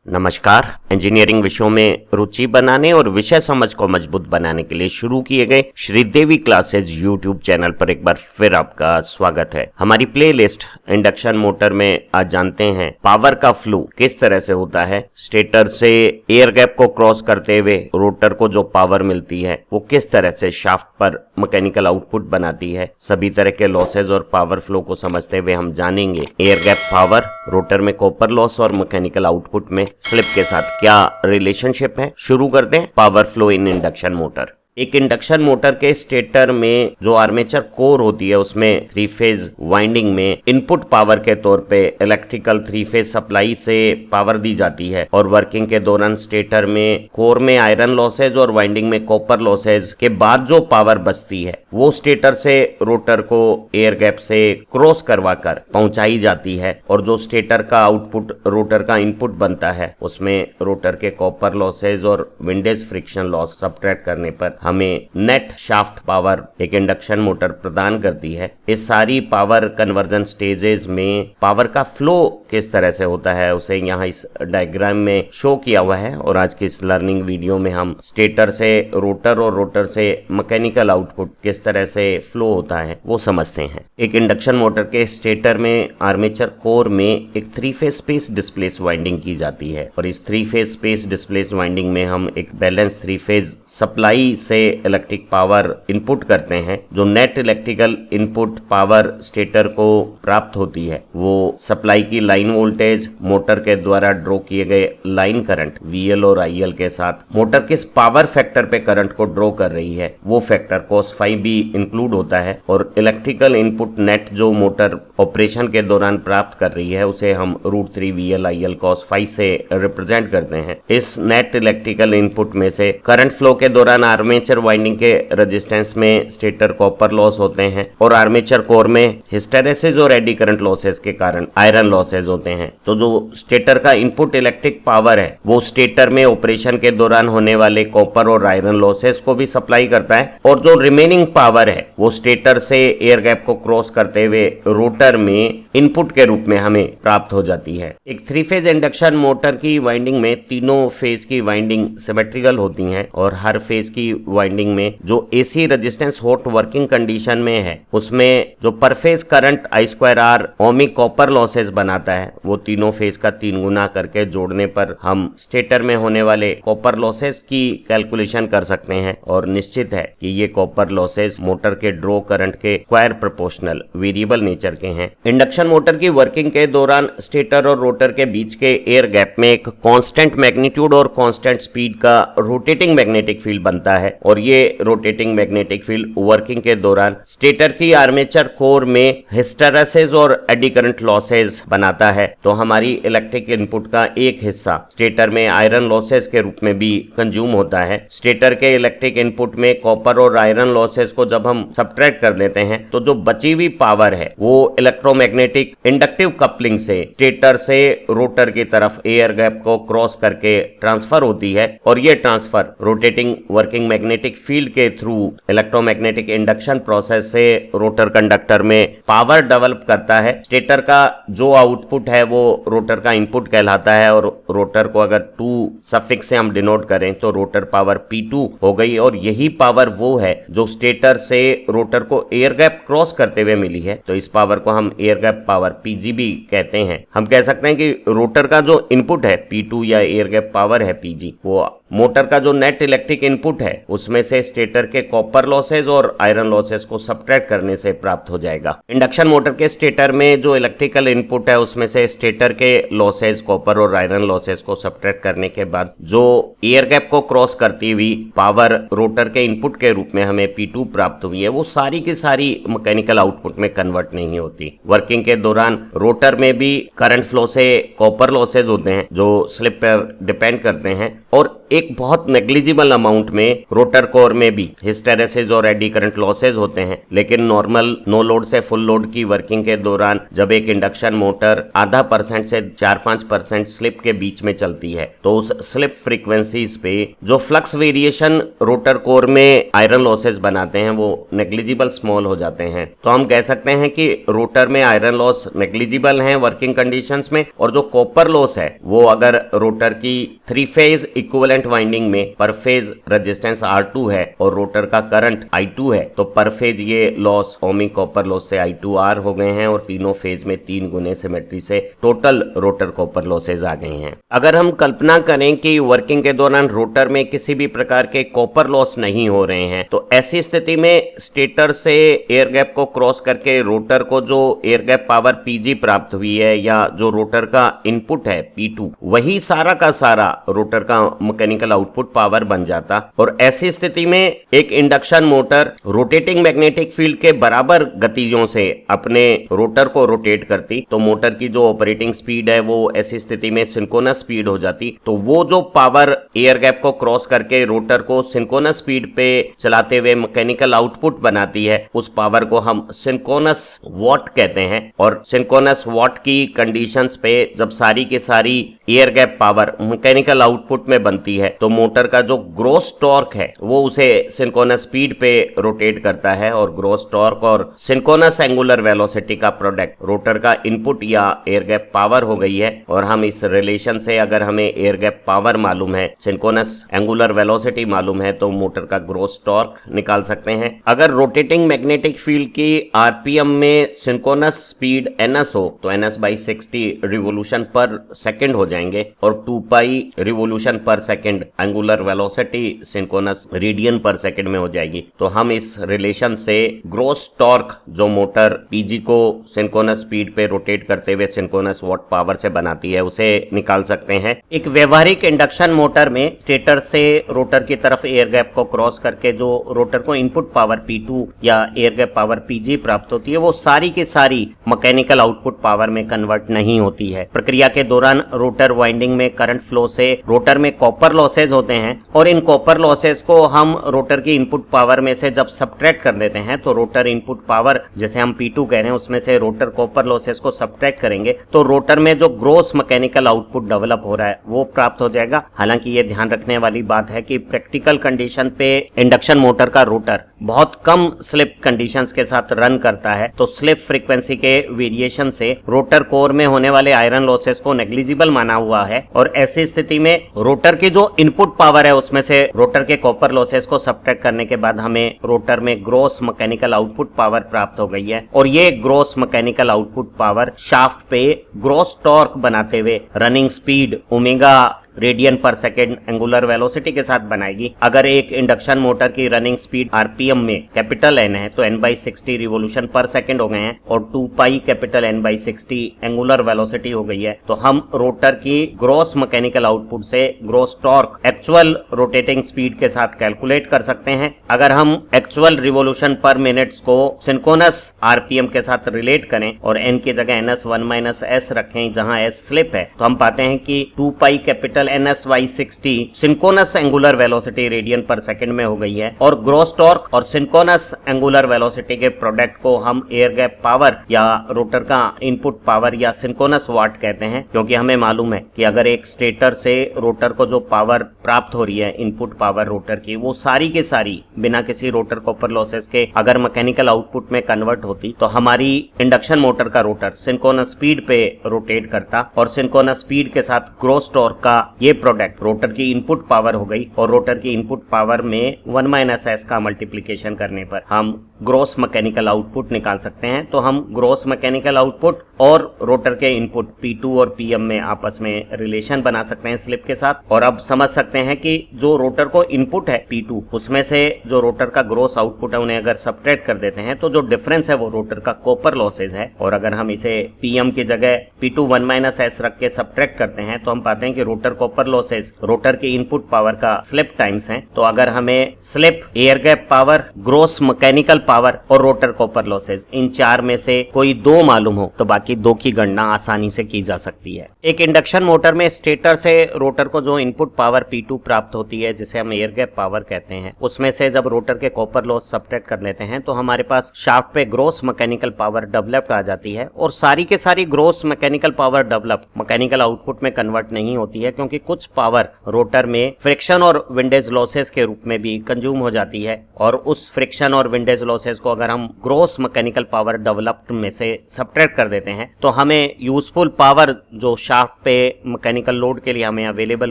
नमस्कार। इंजीनियरिंग विषयों में रुचि बनाने और विषय समझ को मजबूत बनाने के लिए शुरू किए गए श्रीदेवी क्लासेज यूट्यूब चैनल पर एक बार फिर आपका स्वागत है। हमारी प्लेलिस्ट इंडक्शन मोटर में आज जानते हैं पावर का फ्लो किस तरह से होता है, स्टेटर से एयर गैप को क्रॉस करते हुए रोटर को जो पावर मिलती है वो किस तरह से शाफ्ट पर मैकेनिकल आउटपुट बनाती है। सभी तरह के लॉसेज और पावर फ्लो को समझते हुए हम जानेंगे एयर गैप पावर, रोटर में कॉपर लॉस और मैकेनिकल आउटपुट में स्लिप के साथ क्या रिलेशनशिप है। शुरू करते हैं power flow in induction motor. एक इंडक्शन मोटर के स्टेटर में जो आर्मेचर कोर होती है उसमें 3 फेज वाइंडिंग में इनपुट पावर के तौर पे इलेक्ट्रिकल 3 फेज सप्लाई से पावर दी जाती है और वर्किंग के दौरान स्टेटर में कोर में आयरन लॉसेज और वाइंडिंग में कॉपर लॉसेज के बाद जो पावर बचती है वो स्टेटर से रोटर को एयर गैप से क्रॉस करवा कर पहुंचाई जाती है और जो स्टेटर का आउटपुट रोटर का इनपुट बनता है उसमें रोटर के कॉपर लॉसेज और विंडेज फ्रिक्शन लॉस सब्ट्रैक्ट करने पर हमें नेट शाफ्ट पावर एक इंडक्शन मोटर प्रदान करती है। इस सारी पावर कन्वर्जन स्टेजेस में पावर का फ्लो किस तरह से होता है उसे यहाँ इस डायग्राम में शो किया हुआ है और आज की इस लर्निंग वीडियो में हम स्टेटर से रोटर और रोटर से मैकेनिकल आउटपुट किस तरह से फ्लो होता है वो समझते हैं। एक इंडक्शन मोटर के स्टेटर में आर्मेचर कोर में एक 3 फेज स्पेस डिस्प्लेस वाइंडिंग की जाती है और इस 3 फेज स्पेस डिस्प्लेस वाइंडिंग में हम एक बैलेंस 3 फेज सप्लाई से इलेक्ट्रिक पावर इनपुट करते हैं। जो net electrical input power stator को प्राप्त होती है वो सप्लाई की लाइन वोल्टेज, मोटर के द्वारा ड्रॉ किए गए लाइन करंट VL और IL के साथ मोटर किस पावर फैक्टर पे करंट को ड्रॉ कर रही है वो फैक्टर cos phi भी इंक्लूड होता है और इलेक्ट्रिकल इनपुट नेट जो मोटर ऑपरेशन के दौरान प्राप्त कर रही है उसे हम √3 VL IL cos phi से रिप्रेजेंट करते हैं। इस नेट इलेक्ट्रिकल इनपुट में से करंट फ्लो के दौरान आर्मेचर वाइंडिंग के रेजिस्टेंस में स्टेटर कॉपर लॉस होते हैं और आर्मेचर कोर में हिस्टेरेसिस और एडी करंट लॉसेस के कारण आयरन लॉसेस होते हैं। तो जो स्टेटर का इनपुट इलेक्ट्रिक पावर है वो स्टेटर में ऑपरेशन के दौरान होने वाले कॉपर और आयरन लॉसेस को भी सप्लाई करता है और जो रिमेनिंग पावर है वो स्टेटर से एयर गैप को क्रॉस करते हुए रोटर में इनपुट के रूप में हमें प्राप्त हो जाती है। एक 3 फेज इंडक्शन मोटर की वाइंडिंग में तीनों फेज की वाइंडिंग सिमेट्रिकल होती हैं और हर फेज की वाइंडिंग में जो AC resistance hot working condition में है उसमें जो पर phase current I2R ohmic copper losses बनाता है वो तीनों फेज का 3 गुना करके जोड़ने पर हम स्टेटर में होने वाले कॉपर लॉसेस की कैलकुलेशन कर सकते हैं और निश्चित है कि ये कॉपर लॉसेस मोटर के ड्रॉ करंट के स्क्वायर प्रोपोर्शनल वेरिएबल नेचर के हैं। इंडक्शन मोटर की वर्किंग के दौरान स्टेटर और रोटर के बीच के एयर गैप में एक कांस्टेंट मैग्नीट्यूड और कांस्टेंट स्पीड का रोटेटिंग मैग्नेटिक फील्ड बनता है और ये रोटेटिंग मैग्नेटिक फील्ड वर्किंग के दौरान स्टेटर की आर्मेचर कोर में हिस्टेरेसिस और एडी करंट लॉसेस बनाता है। तो हमारी इलेक्ट्रिक इनपुट का एक हिस्सा स्टेटर में आयरन लॉसेस के रूप में भी कंज्यूम होता है। स्टेटर के इलेक्ट्रिक इनपुट में कॉपर और आयरन लॉसेस को जब हम सब्ट्रैक्ट कर देते हैं तो जो बची हुई पावर है वो इलेक्ट्रोमैग्नेटिक इंडक्टिव कपलिंग से स्टेटर से रोटर की तरफ एयर गैप को क्रॉस करके ट्रांसफर होती है और ये transfer rotating working magnetic field के थ्रू इलेक्ट्रोमैग्नेटिक इंडक्शन प्रोसेस से रोटर कंडक्टर में पावर डेवलप करता है। स्टेटर का जो आउटपुट है वो रोटर का इनपुट कहलाता है और रोटर को अगर 2 सफिक्स से हम डिनोट करें तो रोटर पावर P2 हो गई और यही पावर वो है जो स्टेटर से रोटर को एयर गैप क्रॉस करते हुए मिली है। तो इस पावर को हम एयर गैप पावर PG भी कहते हैं। हम कह सकते हैं कि रोटर का जो इनपुट है P2 या एयर गैप पावर है PG वो मोटर का जो नेट इलेक्ट्रिक इनपुट है उसमें से स्टेटर के कॉपर लॉसेस और आयरन लॉसेस को सब्ट्रैक्ट करने से प्राप्त हो जाएगा। इंडक्शन मोटर के स्टेटर में जो इलेक्ट्रिकल इनपुट है उसमें से स्टेटर के लॉसेस कॉपर और आयरन लॉसेस को सब्ट्रैक्ट करने के बाद जो एयर गैप को क्रॉस करती हुई पावर रोटर के इनपुट के रूप में हमें P2 प्राप्त हुई है वो सारी की सारी मैकेनिकल आउटपुट में कन्वर्ट नहीं होती। वर्किंग के दौरान रोटर में भी करंट फ्लो से कॉपर लॉसेस होते हैं जो स्लिप पर डिपेंड करते हैं और एक बहुत नेग्लिजिबल अमाउंट में रोटर कोर में भी हिस्टेरेसिस और एडी करंट लॉसेज होते हैं, लेकिन नॉर्मल नो लोड से फुल लोड की वर्किंग के दौरान जब एक इंडक्शन मोटर 0.5% से 4-5% स्लिप के बीच में चलती है तो उस स्लिप फ्रीक्वेंसीज पे जो फ्लक्स वेरिएशन रोटर कोर में आयरन लॉसेज बनाते हैं वो नेग्लिजिबल स्मॉल हो जाते हैं। तो हम कह सकते हैं कि रोटर में आयरन लॉस नेग्लिजिबल है वर्किंग कंडीशंस में, और जो कॉपर लॉस है वो अगर रोटर की 3 फेज इक्विवेलेंट वाइंडिंग में पर फेज रेजिस्टेंस R2 है और रोटर का करंट I2 है तो पर फेज ये लॉस ओमिक कॉपर लॉस से I2R हो गए हैं और तीनों फेज में 3 गुने सिमेट्री से टोटल रोटर कॉपर लॉसेज आ गए हैं। अगर हम कल्पना करें कि वर्किंग के दौरान रोटर में किसी भी प्रकार के कॉपर लॉस नहीं हो रहे हैं तो ऐसी स्थिति में स्टेटर से एयर गैप को क्रॉस करके रोटर को जो एयर गैप पावर PG प्राप्त हुई है या जो रोटर का इनपुट है P2 वही सारा का सारा रोटर का मैकेनिकल आउटपुट पावर बन जाता, और ऐसी स्थिति में एक induction motor rotating magnetic field के बराबर गतियों से अपने रोटर को रोटेट करती तो मोटर की जो ऑपरेटिंग स्पीड है वो ऐसी स्थिति में सिंक्रोनस स्पीड हो जाती। तो वो जो पावर एयर गैप को क्रॉस करके रोटर को सिंक्रोनस स्पीड पे चलाते हुए मैकेनिकल आउटपुट बनाती है उस पावर को हम सिंक्रोनस वॉट कहते हैं। और सिंक्रोनस वॉट की कंडीशंस पे जब सारी की सारी air gap power mechanical output में बनती है तो मोटर का जो ग्रॉस टॉर्क है वो उसे सिंक्रोनस स्पीड पे रोटेट करता है, और ग्रॉस टॉर्क और सिंक्रोनस एंगुलर वेलोसिटी का प्रोडक्ट रोटर का इनपुट या एयर गैप पावर हो गई है। और हम इस रिलेशन से अगर हमें एयर गैप पावर मालूम है, सिंक्रोनस एंगुलर वेलोसिटी मालूम है तो मोटर का ग्रॉस टॉर्क निकाल सकते हैं। अगर रोटेटिंग मैग्नेटिक फील्ड की आरपीएम में सिंक्रोनस स्पीड ns हो तो ns/60 रिवोल्यूशन पर सेकंड हो जाएंगे और 2 pi revolution per second angular velocity synchronous radian per second में हो जाएगी। तो हम इस रिलेशन से ग्रॉस टॉर्क जो मोटर PG को सिंक्रोनस स्पीड पे रोटेट करते हुए सिंक्रोनस वॉट पावर से बनाती है उसे निकाल सकते हैं। एक व्यवहारिक इंडक्शन मोटर में स्टेटर से रोटर की तरफ एयर गैप को क्रॉस करके जो रोटर को इनपुट पावर P2 या एयर गैप पावर PG प्राप्त होती है वो सारी की सारी मैकेनिकल आउटपुट पावर में कन्वर्ट नहीं होती है। प्रक्रिया के दौरान रोटर वाइंडिंग में करंट फ्लो से रोटर में कॉपर लॉसेज होते हैं और इन कॉपर लॉसेज को हम रोटर की इनपुट पावर में से जब सब्ट्रैक्ट कर देते हैं तो रोटर इनपुट पावर जैसे हम P2 कह रहे हैं उसमें से रोटर कॉपर लॉसेज को सब्ट्रैक्ट करेंगे तो रोटर में जो ग्रॉस मैकेनिकल आउटपुट डेवलप हो रहा है वो प्राप्त हो जाएगा। हालांकि ये ध्यान रखने वाली बात है कि प्रैक्टिकल कंडीशन पे इंडक्शन मोटर का रोटर बहुत कम स्लिप कंडीशंस के साथ रन करता है तो स्लिप फ्रीक्वेंसी के वेरिएशन से रोटर कोर में होने वाले आयरन लॉसेस को नेग्लिजिबल माना हुआ है, और ऐसी स्थिति में रोटर की जो इनपुट पावर है उसमें से रोटर के कॉपर लॉसेस को सब्ट्रैक्ट करने के बाद हमें रोटर में ग्रॉस मैकेनिकल आउटपुट पावर प्राप्त हो गई है, और ये gross mechanical output power shaft पे ग्रॉस टॉर्क बनाते हुए रनिंग स्पीड ओमेगा रेडियन पर सेकेंड एंगुलर वेलोसिटी के साथ बनाएगी। अगर एक इंडक्शन मोटर की रनिंग स्पीड आरपीएम में कैपिटल N है तो n/60 रिवोल्यूशन पर सेकेंड हो गए हैं और 2 pi capital n/60 angular velocity हो गई है। तो हम रोटर की ग्रॉस मैकेनिकल आउटपुट से gross torque actual rotating speed के साथ कैलकुलेट कर सकते हैं। अगर हम एक्चुअल रिवोल्यूशन पर मिनट्स को सिंक्रोनस आरपीएम के साथ रिलेट करें और n की जगह ns1-s रखें जहां s स्लिप है तो हम पाते हैं कि 2 pi capital ns/60 synchronous angular velocity radian per second में हो गई है, और ग्रॉस टॉर्क और सिंक्रोनस एंगुलर वेलोसिटी के प्रोडक्ट को हम एयर गैप पावर या रोटर का इनपुट पावर या सिंक्रोनस वाट कहते हैं, क्योंकि हमें मालूम है कि अगर एक स्टेटर से रोटर को जो पावर प्राप्त हो रही है इनपुट पावर रोटर की वो सारी की सारी बिना किसी रोटर कॉपर लॉसेस के अगर मैकेनिकल आउटपुट में कन्वर्ट होती तो हमारी इंडक्शन मोटर का रोटर सिंक्रोनस स्पीड पे रोटेट करता और सिंक्रोनस स्पीड के साथ ग्रॉस टॉर्क का ये प्रोडक्ट रोटर की इनपुट पावर हो गई, और रोटर की इनपुट पावर में 1-s का मल्टीप्लिकेशन करने पर हम ग्रॉस मैकेनिकल आउटपुट निकाल सकते हैं। तो हम ग्रॉस मैकेनिकल आउटपुट और रोटर के इनपुट P2 और PM में आपस में रिलेशन बना सकते हैं स्लिप के साथ, और अब समझ सकते हैं कि जो रोटर को इनपुट है P2 उसमें से जो रोटर का ग्रॉस आउटपुट है उन्हें अगर सब्ट्रैक्ट कर देते हैं तो जो डिफरेंस है वो रोटर का कॉपर लॉसेज है, और अगर हम इसे PM की जगह P2 1-s रख के सब्ट्रैक्ट करते हैं तो हम पाते हैं कि रोटर कॉपर लॉसेज रोटर की इनपुट पावर का स्लिप टाइम्स हैं। तो अगर हमें slip air gap power gross mechanical power और रोटर कॉपर लॉसेज, इन चार में से कोई दो मालूम हो तो बाकी दो की गणना आसानी से की जा सकती है। एक इंडक्शन मोटर में स्टेटर से रोटर को जो इनपुट पावर P2 प्राप्त होती है, जिसे हम एयर गैप पावर कहते हैं, उसमें से जब रोटर के कॉपर लॉस सब्ट्रैक्ट कर लेते हैं तो हमारे पास शाफ्ट पे ग्रॉस मैकेनिकल पावर डेवलप्ड आ जाती है। और सारी के सारी gross mechanical power develop mechanical output में कन्वर्ट नहीं होती है, क्योंकि कुछ पावर रोटर में फ्रिक्शन और विंडेज लॉसेस के रूप में भी कंज्यूम हो जाती है। और उस फ्रिक्शन और विंडेज लॉसेस को अगर हम ग्रॉस मैकेनिकल पावर डेवलप्ड में से सब्ट्रैक्ट कर देते हैं तो हमें यूजफुल पावर जो शाफ्ट पे मैकेनिकल लोड के लिए हमें अवेलेबल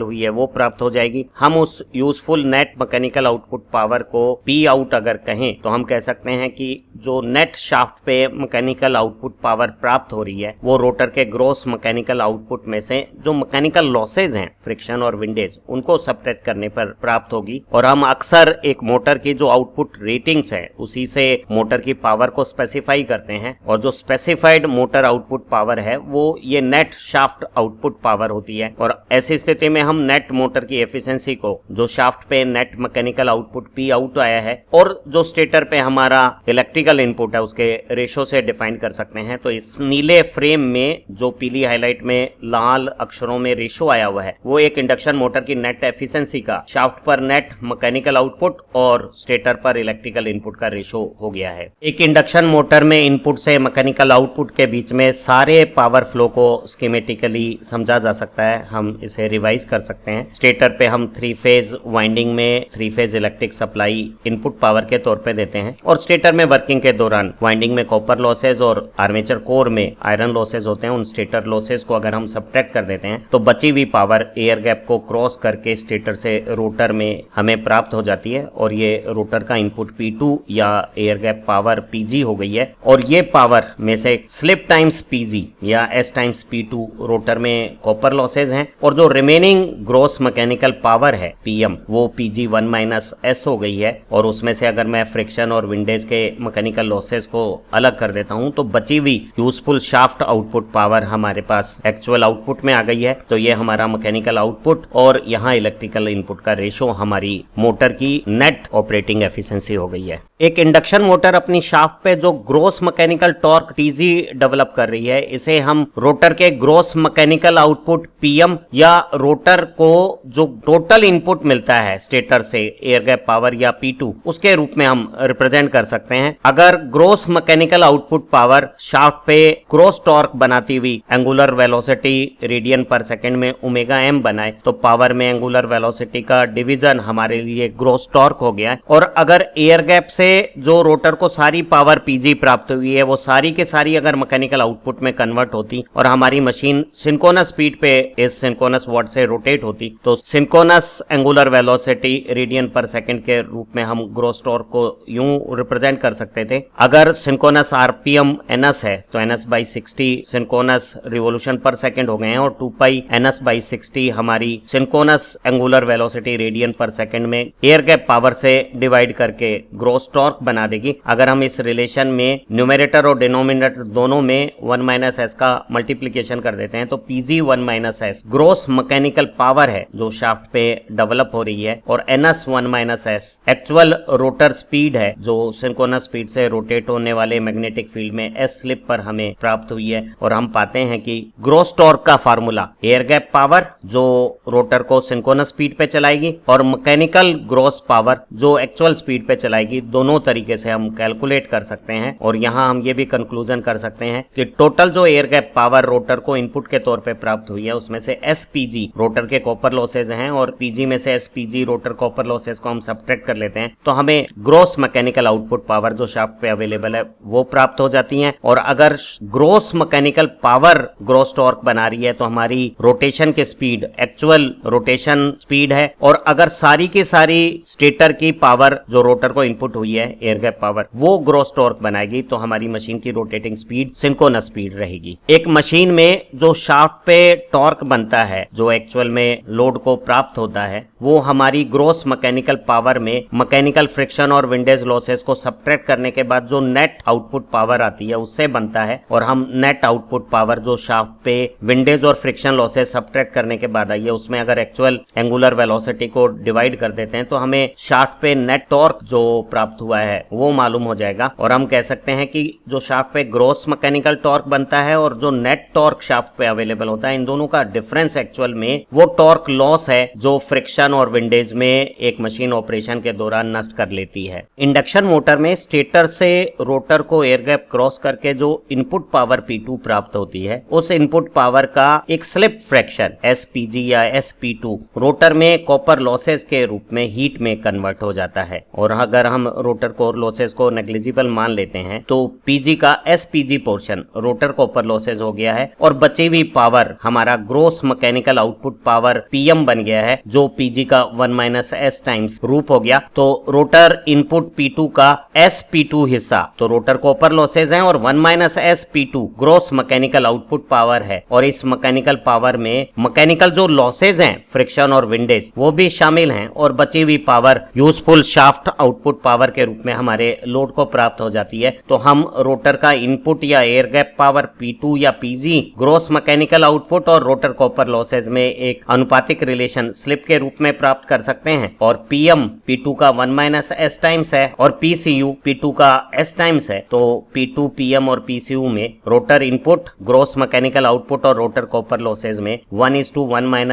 हुई है वो प्राप्त हो जाएगी। हम उस useful net mechanical output power को P आउट अगर कहें तो हम कह सकते हैं कि जो नेट शाफ्ट पे मैकेनिकल आउटपुट पावर प्राप्त हो रही है वो रोटर के ग्रॉस मैकेनिकल आउटपुट में से जो मैकेनिकल लॉसेज हैं फ्रिक्शन और विंडेज, उनको सब्ट्रैक्ट करने पर प्राप्त होगी। और हम अक्सर एक मोटर की जो आउटपुट रेटिंग्स है उसी से मोटर की पावर को स्पेसिफाई करते हैं, और जो स्पेसिफाइड मोटर आउटपुट पावर है वो ये नेट शाफ्ट आउटपुट पावर होती है। और ऐसी स्थिति में हम नेट मोटर की एफिशिएंसी को जो शाफ्ट पे net mechanical output P out आया है और जो स्टेटर पे हमारा इलेक्ट्रिकल इनपुट है उसके रेशो से डिफाइन कर सकते हैं। तो इस नीले फ्रेम में जो पीली हाईलाइट में लाल अक्षरों में रेशो आया हुआ है वो एक इंडक्शन मोटर की नेट एफिशिएंसी का शाफ्ट पर नेट मैकेनिकल आउटपुट और स्टेटर पर इलेक्ट्रिकल इनपुट का रेशो हो गया है। एक इंडक्शन मोटर में इनपुट से मैकेनिकल आउटपुट के बीच में सारे पावर फ्लो को स्कीमेटिकली समझा जा सकता है। हम इसे रिवाइज कर सकते हैं। स्टेटर पे हम 3 फेज वाइंडिंग में 3 phase electric supply input power के तौर पे देते हैं, और स्टेटर में वर्किंग के दौरान वाइंडिंग में कॉपर लॉसेज और आर्मेचर कोर में आयरन लॉसेज होते हैं। उन स्टेटर लॉसेज को अगर हम सब्ट्रैक्ट कर देते हैं तो बची हुई पावर एयर गैप को क्रॉस करके स्टेटर से रोटर में हमें प्राप्त हो जाती है, और ये रोटर का इनपुट P2 या एयर गैप पावर PG हो गई है। और ये पावर में से स्लिप टाइम्स PG या S टाइम्स P2 रोटर में कॉपर लॉसेज हैं, और जो रिमेनिंग ग्रॉस मैकेनिकल पावर है PM वो PG1 माइनस S हो गई है। और उसमें से अगर मैं फ्रिक्शन और विंडेज के मैकेनिकल लॉसेज को अलग कर देता हूं तो बची हुई यूजफुल शाफ्ट आउटपुट पावर हमारे पास एक्चुअल आउटपुट में आ गई है। तो ये हमारा मैकेनिकल आउटपुट और यहाँ इलेक्ट्रिकल इनपुट का रेशो हमारी मोटर की नेट ऑपरेटिंग एफिशिएंसी हो गई है। एक इंडक्शन मोटर अपनी शाफ्ट पे जो gross mechanical torque TG develop कर रही है, इसे हम रोटर के ग्रॉस मैकेनिकल आउटपुट PM या रोटर को जो टोटल इनपुट मिलता है स्टेटर से एयर गैप पावर या P2 उसके रूप में हम रिप्रेजेंट कर सकते हैं। अगर gross mechanical output power shaft पे क्रॉस टॉर्क बनाती हुई angular velocity radian per second में ओमेगा m बनाए तो पावर में एंगुलर वेलोसिटी का डिवीजन हमारे लिए ग्रॉस टॉर्क हो गया है। और अगर एयर गैप से जो रोटर को सारी पावर PG प्राप्त हुई है वो सारी के सारी अगर मैकेनिकल आउटपुट में कन्वर्ट होती और हमारी मशीन सिंक्रोनस स्पीड पे इस सिंक्रोनस वाट से रोटेट होती तो synchronous angular velocity radian per second के रूप में हम ग्रॉस टॉर्क को यूं रिप्रेजेंट कर सकते थे। अगर सिंक्रोनस RPM NS है तो NS/60 synchronous revolution per second हो गए हैं, और 2 पाई NS/60 हमारी synchronous angular velocity radian per second में एयर गैप पावर से डिवाइड करके ग्रॉस टॉर्क बना देगी। अगर हम इस रिलेशन में न्यूमरेटर और डिनोमिनेटर दोनों में 1 - S का मल्टीप्लीकेशन कर देते हैं तो PG1 - S gross mechanical power है जो शाफ्ट पे डेवलप हो रही है, और NS1 - S actual rotor speed है जो सिंक्रोनस स्पीड से रोटेट होने वाले मैग्नेटिक फील्ड में S स्लिप पर हमें प्राप्त हुई है। और हम पाते हैं कि ग्रॉस टॉर्क का फार्मूला एयर गैप पावर जो रोटर को सिंक्रोनस स्पीड पे चलाएगी और मैकेनिकल ग्रॉस पावर जो एक्चुअल स्पीड पे चलाएगी, दोनों तरीके से हम कैलकुलेट कर सकते हैं। और यहाँ हम ये भी कंक्लूजन कर सकते हैं कि टोटल जो एयर गैप पावर रोटर को इनपुट के तौर पे प्राप्त हुई है उसमें से SPG रोटर के कॉपर लॉसेज हैं, और PG में से SPG रोटर कॉपर लॉसेज को हम सब्ट्रैक्ट कर लेते हैं तो हमें ग्रॉस मैकेनिकल आउटपुट पावर जो शाफ्ट पे अवेलेबल है वो प्राप्त हो जाती है। और अगर gross mechanical power gross torque बना रही है तो हमारी रोटेशन की स्पीड एक्चुअल रोटेशन स्पीड है, और अगर सारी की सारी स्टेटर की पावर जो रोटर को इनपुट हुई है एयर गैप पावर वो ग्रॉस टॉर्क बनाएगी तो हमारी मशीन की रोटेटिंग स्पीड सिंक्रोनस स्पीड रहेगी। एक मशीन में जो शाफ्ट पे टॉर्क बनता है जो एक्चुअल में लोड को प्राप्त होता है वो हमारी ग्रॉस मैकेनिकल पावर में मैकेनिकल फ्रिक्शन और विंडेज लॉसेस को सब्ट्रैक्ट करने के बाद जो नेट आउटपुट पावर आती है उससे बनता है। और हम नेट आउटपुट पावर जो शाफ्ट पे विंडेज और फ्रिक्शन लॉसेस सब्ट्रैक्ट करने के बाद आई है उसमें अगर एक्चुअल एंगुलर वेलोसिटी को डिवाइड कर देते हैं तो हमें शाफ्ट पे नेट टॉर्क जो प्राप्त हुआ है वो मालूम हो जाएगा और हम कह सकते हैं कि जो शाफ्ट पे ग्रॉस मैकेनिकल टॉर्क बनता है और जो नेट टॉर्क शाफ्ट पे अवेलेबल होता है, इन दोनों का डिफरेंस एक्चुअल में वो टॉर्क लॉस है जो फ्रिक्शन और विंडेज में एक मशीन ऑपरेशन के दौरान नष्ट कर लेती है। इंडक्शन मोटर में स्टेटर से रोटर को एयर गैप क्रॉस करके जो इनपुट पावर P2 प्राप्त होती है, उस इनपुट पावर का एक स्लिप फ्रैक्शन SPG या SP2 रोटर में कॉपर लॉसेस के रूप में हीट में कन्वर्ट हो जाता है। और अगर हम रोटर कोर लॉसेस को नेग्लिजिबल मान लेते हैं तो PG का SPG portion rotor copper losses हो गया है और बची हुई पावर हमारा gross mechanical output power PM बन गया है, जो PG का 1 S टाइम्स रूप हो गया। तो रोटर इनपुट P2 का SP2 हिस्सा तो रोटर कॉपर लॉसेस हैं और 1 SP2 gross mechanical output power है। और इस मैकेनिकल पावर में मैकेनिकल जो लॉसेस हैं फ्रिक्शन और विंडेज वो भी शामिल हैं और बची हुई power useful shaft output power के रूप में हमारे लोड को प्राप्त हो जाती है। तो हम रोटर का इनपुट या एयर गैप पावर P2 या PG ग्रॉस मैकेनिकल आउटपुट और रोटर कॉपर लॉसेस में एक अनुपातिक रिलेशन स्लिप के रूप में प्राप्त कर सकते हैं। और PM P2 का 1 S टाइम्स है और PCU P2 का S टाइम्स है। तो P2 PM और PCU में rotor input gross mechanical output और रोटर कॉपर लॉसेस में 1:1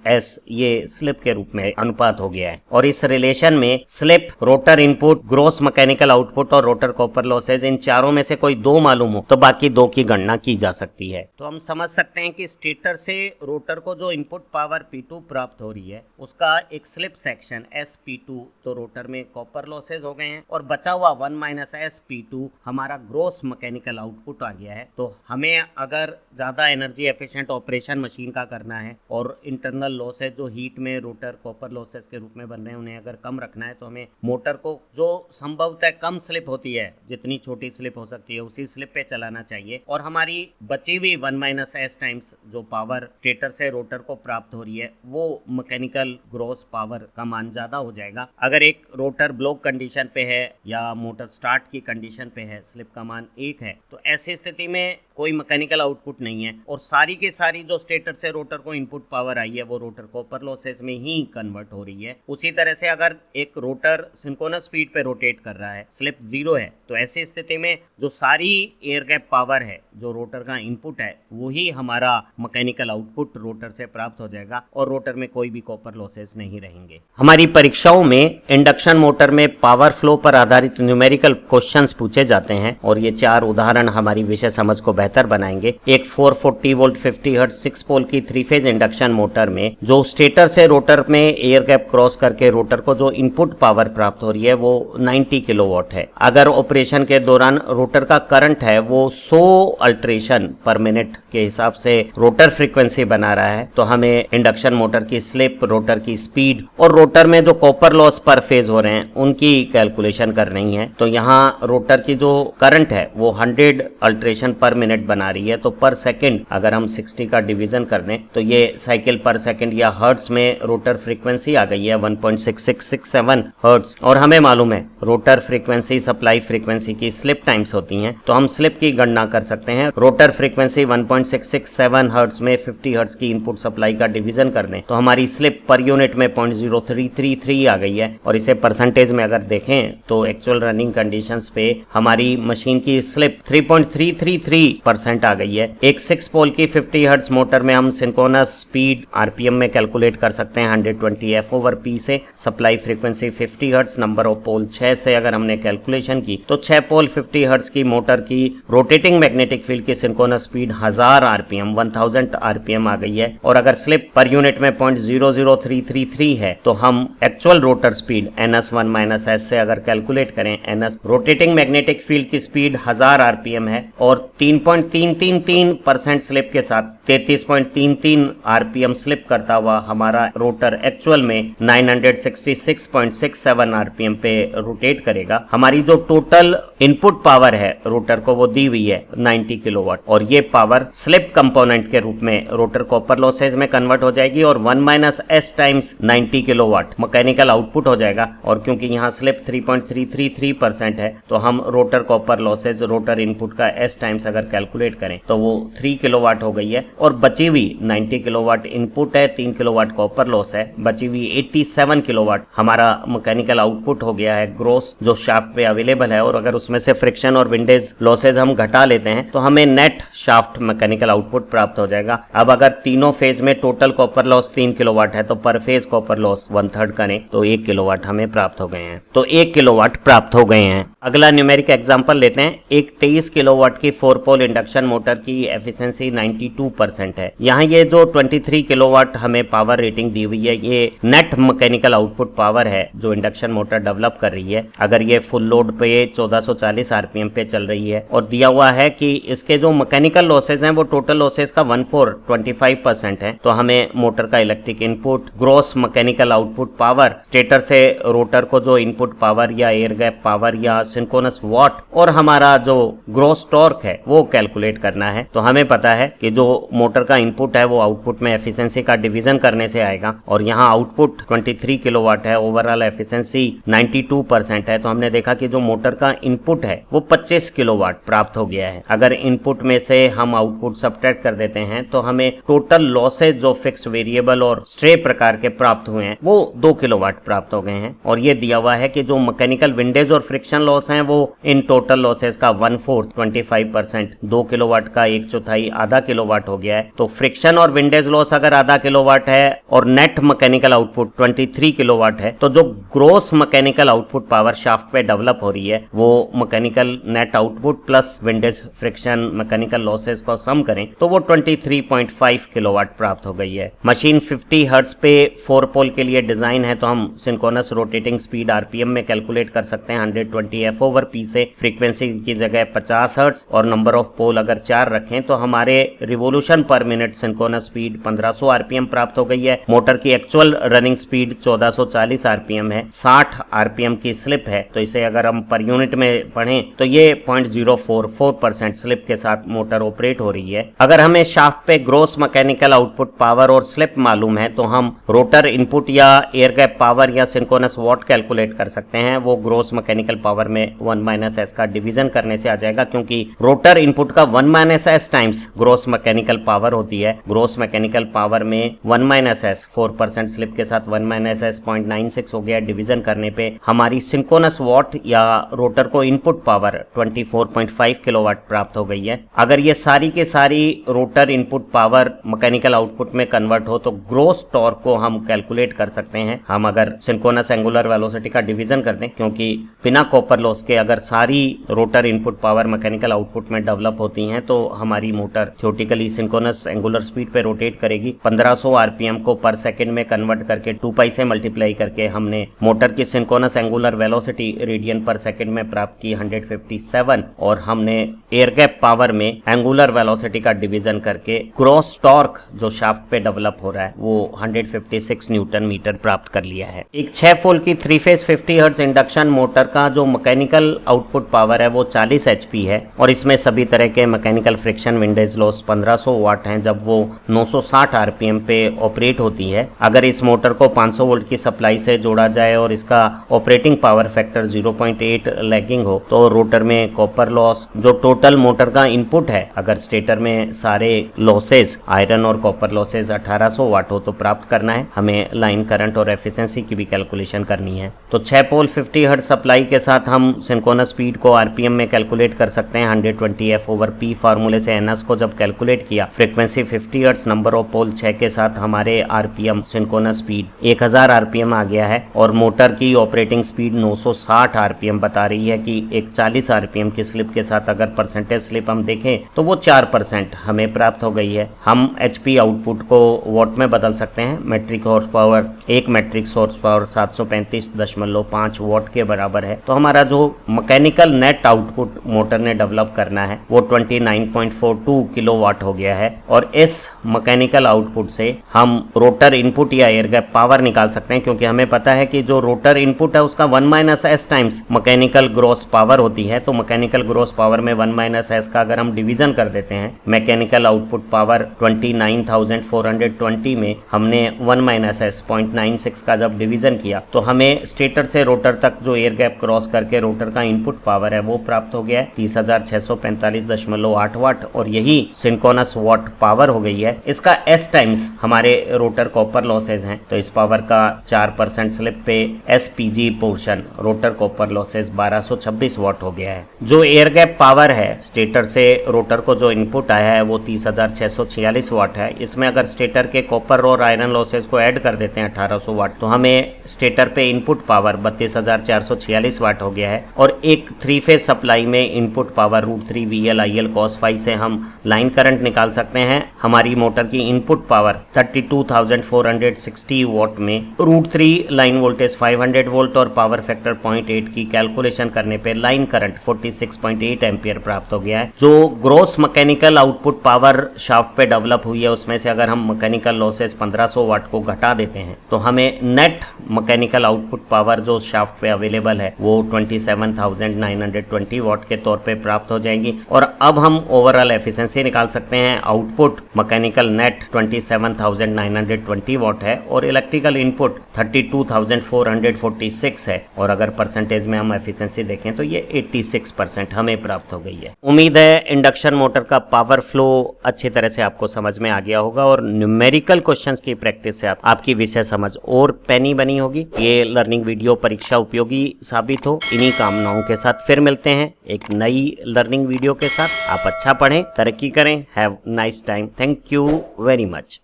S ये स्लिप के रूप में अनुपात हो गया है। और इस रिलेशन में slip, rotor input, gross mechanical output और रोटर कॉपर लॉसेस, इन चारों में से कोई दो मालूम हो तो बाकी दो की गणना की जा सकती है। तो हम समझ सकते हैं कि स्टेटर से रोटर को जो इनपुट पावर P2 प्राप्त हो रही है उसका एक स्लिप सेक्शन SP2 तो रोटर में कॉपर लॉसेस हो गए हैं और बचा हुआ 1 SP2 हमारा ग्रॉस मैकेनिकल आउटपुट आ गया है। तो हमें अगर ज्यादा एनर्जी एफिशिएंट ऑपरेशन मशीन का करना है और इंटरनल लॉसेस जो हीट में रोटर कॉपर लॉसेस के रूप में बन रहे हैं उन्हें अगर कम रखना है तो हमें मोटर को जो संभवतः कम स्लिप होती है, जितनी छोटी स्लिप हो सकती है उसी स्लिप पे चलाना चाहिए। और हमारी बची हुई 1 S टाइम्स जो पावर स्टेटर से रोटर को प्राप्त हो रही है वो मैकेनिकल ग्रॉस पावर का मान ज्यादा हो जाएगा। अगर एक रोटर ब्लॉक कंडीशन पे है या मोटर स्टार्ट की कंडीशन पे है, स्लिप का मान 1 है, तो ऐसी स्थिति में कोई मैकेनिकल आउटपुट नहीं है और सारी की सारी जो स्टेटर से रोटर को इनपुट पावर आई है वो रोटर कॉपर लॉसेस में ही कन्वर्ट हो रही है। उसी तरह से अगर एक रोटर सिंक्रोनस स्पीड पे रोटेट कर रहा है, स्लिप 0 है, तो ऐसी स्थिति में जो सारी एयर गैप पावर है जो रोटर का इनपुट है वही हमारा मैकेनिकल आउटपुट रोटर से प्राप्त हो जाएगा और रोटर में कोई भी कॉपर लॉसेस नहीं रहेंगे। हमारी परीक्षाओं में इंडक्शन मोटर में पावर फ्लो पर आधारित न्यूमेरिकल क्वेश्चंस पूछे जाते हैं और ये 4 उदाहरण हमारी विषय समझ को बेहतर बनाएंगे। एक 440 वोल्ट 50 हर्ट्ज 6 पोल की 3 फेज इंडक्शन मोटर में जो स्टेटर से रोटर में एयर गैप क्रॉस करके रोटर को जो इनपुट पावर प्राप्त हो रही है वो 90 किलोवाट है। अगर ऑपरेशन के दौरान रोटर का करंट है वो 100 अल्ट्रेशन पर मिनट के हिसाब से रोटर फ्रीक्वेंसी बना रहा है तो हमें इंडक्शन मोटर की स्लिप, रोटर की स्पीड और रोटर में जो कॉपर लॉस पर फेज हो रहे हैं उनकी कैलकुलेशन करनी है। तो यहाँ रोटर की जो करंट है वो 100 अल्ट्रेशन पर मिनट बना रही है, तो पर सेकंड अगर हम 60 का डिवीजन कर दें तो ये साइकिल पर सेकंड या हर्ट्ज में रोटर फ्रीक्वेंसी आ गई है 1.6667 हर्ट्ज। और हमें मालूम है रोटर फ्रीक्वेंसी सप्लाई फ्रीक्वेंसी की स्लिप टाइम्स होती हैं, तो हम स्लिप की गणना कर सकते हैं। रोटर फ्रीक्वेंसी 1.667 हर्ट्ज में 50 हर्ट्ज की इनपुट सप्लाई का डिवीजन कर दें तो हमारी स्लिप पर यूनिट में 0.0333 आ गई है। और इसे परसेंटेज में अगर देखें तो एक्चुअल रनिंग कंडीशंस पे हमारी मशीन की स्लिप 3.333% आ गई है। एक 6 पोल की 50 हर्ट्ज मोटर में हम सिंक्रोनस स्पीड आरपीएम में कैलकुलेट कर सकते हैं 120 F/P से। Supply frequency 50 hertz, number of pole 6 से अगर हमने कैलकुलेशन की तो 6 पोल 50 हर्ट्ज की मोटर की रोटेटिंग मैग्नेटिक फील्ड की सिंक्रोनस स्पीड 1000 आरपीएम 1000 आरपीएम आ गई है। और अगर स्लिप पर यूनिट में 0.00333 है तो हम actual rotor speed NS1 - S से अगर कैलकुलेट करें, NS रोटेटिंग मैग्नेटिक फील्ड की स्पीड 1000 आरपीएम है और 3.333% स्लिप के साथ 33.33 आरपीएम स्लिप करता हुआ हमारा रोटर एक्चुअल में 966.67 आरपीएम पे रोटेट करेगा। हमारी जो टोटल इनपुट पावर है रोटर को वो दी हुई है 90 किलोवाट और ये पावर स्लिप कंपोनेंट के रूप में रोटर कॉपर लॉसेज में कन्वर्ट हो जाएगी और 1 - S times 90 kilowatt mechanical output हो जाएगा। और क्योंकि यहाँ स्लिप 3.333% है तो हम rotor copper losses rotor input का S टाइम्स अगर कैलकुलेट करें तो वो 3 किलोवाट हो गई है और बची हुई 90 किलोवाट इनपुट है, 3 किलोवाट कॉपर लॉस है, बची हुई 87 किलोवाट हमारा मैकेनिकल आउटपुट हो गया है ग्रोस जो शाफ्ट पे अवेलेबल है। और अगर उसमें से फ्रिक्शन और विंडेज लॉसेज हम घटा लेते हैं तो हमें नेट शाफ्ट मैकेनिकल आउटपुट प्राप्त हो जाएगा। अब अगर तीनों फेज में टोटल कॉपर लॉस 3 किलोवाट है तो पर फेज कॉपर लॉस 1/3 करें तो 1 किलोवाट हमें प्राप्त हो गए हैं। तो 1 किलोवाट प्राप्त हो गए हैं। अगला न्यूमेरिक एग्जांपल लेते हैं। एक 23 किलोवाट की 4 पोल इंडक्शन मोटर की एफिशिएंसी 92% है। यहाँ ये जो 23 किलोवाट हमें पावर रेटिंग दी हुई है ये नेट मैकेनिकल आउटपुट पावर है जो इंडक्शन मोटर डेवलप कर रही है। अगर ये फुल लोड पे 1440 आरपीएम पे चल रही है और दिया हुआ है कि इसके जो मैकेनिकल लॉसेज हैं वो टोटल लॉसेज का 25% है, तो हमें मोटर का electric input, gross mechanical output power, stator से रोटर को जो इनपुट पावर या एयर गैप पावर या सिंक्रोनस वॉट और हमारा जो ग्रॉस टॉर्क है वो कैलकुलेट करना है। तो हमें पता है कि जो मोटर का इनपुट है वो आउटपुट में एफिशिएंसी का डिवीजन करने से आएगा और यहाँ आउटपुट 23 किलोवाट है, ओवरऑल एफिशिएंसी 92% है। तो हमने देखा कि जो मोटर का इनपुट है वो 25 किलोवाट प्राप्त हो गया है। अगर इनपुट में से हम आउटपुट सब्ट्रैक्ट कर देते हैं तो हमें टोटल लॉसेज जो फिक्स वेरिएबल और स्ट्रे प्रकार के प्राप्त हुए हैं वो 2 किलोवाट प्राप्त हो गए हैं। और ये दिया हुआ है कि जो मैकेनिकल विंडेज और फ्रिक्शन लॉस हैं वो इन टोटल लॉसेज का 1/4 25%, 2 किलोवाट का 1/4 आधा किलोवाट हो गया है। तो फ्रिक्शन और विंडेज लॉस अगर आधा किलोवाट है और नेट मैकेनिकल आउटपुट 23 किलोवाट है तो जो gross mechanical output power shaft पे डेवलप हो रही है वो mechanical net output plus windage friction mechanical losses को सम करें तो वो 23.5 किलोवाट प्राप्त हो गई है। मशीन 50 हर्ट्ज पे 4 पोल के लिए डिजाइन है तो हम सिंक्रोनस रोटेटिंग स्पीड आरपीएम में कैलकुलेट कर सकते हैं 120 F/P से। फ्रीक्वेंसी की जगह 50 हर्ट्ज और नंबर ऑफ पोल अगर 4 रखें तो हमारे revolution per minute synchronous speed 1500 RPM प्राप्त हो गई है। मोटर की एक्चुअल रनिंग स्पीड 1440 आरपीएम है, 60 आरपीएम की स्लिप है। तो इसे अगर हम पर यूनिट में पढ़ें तो ये 0.044% स्लिप के साथ मोटर ऑपरेट हो रही है। अगर हमें शाफ्ट पे ग्रोस मैकेनिकल आउटपुट पावर और स्लिप मालूम है तो हम रोटर इनपुट या एयर गैप पावर या सिंक्रोनस वॉट कैलकुलेट कर सकते हैं। वो ग्रोस मैकेनिकल पावर में 1 - s का डिवीजन करने से आ जाएगा क्योंकि रोटर इनपुट का 1 - s times gross mechanical power होती है। ग्रोस मैकेनिकल पावर में 1 - s 4% स्लिप के साथ 1 - s 0.96 हो गया। डिवीजन करने पे हमारी सिंक्रोनस वॉट या रोटर को इनपुट पावर 24.5 किलोवाट प्राप्त हो गई है। अगर ये सारी के सारी rotor input power mechanical output में कन्वर्ट हो तो ग्रोस टॉर्क को हम कैलकुलेट कर सकते हैं। हम अगर सिंक्रोनस एंगुलर वेलोसिटी का डिवीजन कर दें क्योंकि बिना कॉपर लॉस के अगर सारी rotor input power mechanical output में डेवलप होती हैं तो हमारी motor theoretically synchronous angular speed पे रोटेट करेगी। 1500 आरपीएम को पर सेकंड में कन्वर्ट करके 2 पाई से मल्टीप्लाई करके हमने मोटर की synchronous angular velocity radian per second में प्राप्त की 157 और हमने एयर गैप पावर में एंगुलर वेलोसिटी का डिवीजन करके ग्रॉस टॉर्क जो शाफ्ट पे डेवलप हो रहा है वो 156 न्यूटन मीटर प्राप्त कर लिया है। एक 6 पोल की 3 फेज 50 हर्ट्ज इंडक्शन मोटर का जो मैकेनिकल आउटपुट पावर है वो 40 HP है और इसमें सभी तरह के मैकेनिकल फ्रिक्शन विंडेज लॉस 1500 वाट हैं जब वो 960 आरपीएम पे ऑपरेट होती है। अगर इस मोटर को 500 वोल्ट की सप्लाई से जोड़ा जाए और इसका ऑपरेटिंग पावर फैक्टर 0.8 लैगिंग हो तो रोटर में कॉपर लॉस जो टोटल मोटर का इनपुट है अगर स्टेटर में सारे लॉसेस आयरन और कॉपर लॉसेस 1800 वाट हो तो प्राप्त करना है। हमें लाइन करंट और एफिशिएंसी की भी कैलकुलेशन करनी है। तो 6 पोल 50 हर्ट्ज सप्लाई के साथ हम सिंक्रोनस स्पीड को आरपीएम में कैलकुलेट कर सकते हैं 120 F/P फार्मूले से NS को जब कैलकुलेट किया frequency 50 hertz number of pole 6 के साथ हमारे आरपीएम सिंक्रोनस स्पीड 1000 आरपीएम आ गया है और मोटर की ऑपरेटिंग स्पीड 960 आरपीएम बता रही है कि एक 40 आरपीएम की स्लिप के साथ अगर परसेंटेज स्लिप हम देखें तो वो 4% हमें प्राप्त हो गई है। हम HP आउटपुट को वॉट में बदल सकते हैं। Metric horsepower 1 metric horsepower 735.5 watt के बराबर है। तो हमारा जो मैकेनिकल नेट आउटपुट मोटर ने डेवलप करना है वो 29.42 किलोवाट हो गया है और इस मैकेनिकल आउटपुट से हम रोटर इनपुट या एयर गैप पावर निकाल सकते हैं क्योंकि हमें पता है कि जो रोटर इनपुट है उसका 1 - s times mechanical gross power होती है। तो मैकेनिकल ग्रॉस पावर में 1 - s का अगर हम डिवीजन कर देते हैं मैकेनिकल आउटपुट पावर 29,420 में हमने 1 - s 0.96 का जब डिवीजन किया तो हमें स्टेटर से रोटर तक जो एयर गैप क्रॉस करके रोटर का इनपुट पावर है वो प्राप्त हो गया है 30,645.5 10.8 वाट और यही सिंक्रोनस वॉट पावर हो गई है। इसका S टाइम्स हमारे रोटर कॉपर लॉसेज हैं, तो इस पावर का 4% स्लिप पे SPG portion rotor copper losses 1226 वाट हो गया है। जो एयर गैप पावर है स्टेटर से रोटर को जो इनपुट आया है वो 30,646 वाट है। इसमें अगर स्टेटर के कॉपर और आयरन लॉसेज को ऐड कर देते हैं 1800 वाट, तो हमें स्टेटर पे इनपुट पावर 32,446 वाट हो गया है। और एक 3 फेज सप्लाई में input power √3 VL/IL cos phi से हम लाइन करंट निकाल सकते हैं। हमारी मोटर की इनपुट पावर 32,460 वाट में √3 लाइन वोल्टेज 500 वोल्ट और पावर फैक्टर 0.8 की कैलकुलेशन करने पे लाइन करंट 46.8 एम्पियर प्राप्त हो गया है। जो gross mechanical output power shaft पे डेवलप हुई है उसमें से अगर हम मैकेनिकल लॉसेज 1500 वाट को घटा देते हैं तो हमें नेट मैकेनिकल आउटपुट पावर जो शाफ्ट पे अवेलेबल है वो 27,920 वाट के तौर पे प्राप्त हो जाएंगी। और अब हम ओवरऑल एफिशिएंसी निकाल सकते हैं। आउटपुट मैकेनिकल नेट 27,920 वाट है और इलेक्ट्रिकल इनपुट 32,446 है। और अगर परसेंटेज में हम एफिशिएंसी देखें तो ये 86% हमें प्राप्त हो गई है। उम्मीद है इंडक्शन मोटर का पावर फ्लो अच्छी तरह से आपको समझ में आ गया होगा और न्यूमेरिकल क्वेश्चंस की प्रैक्टिस से आपकी विषय समझ और पैनी बनी होगी। ये लर्निंग वीडियो परीक्षा उपयोगी साबित हो, इन्हीं कामनाओं के साथ फिर मिलते हैं एक नई लर्निंग वीडियो के साथ। आप अच्छा पढ़ें, तरक्की करें। Have nice time. Thank you very much.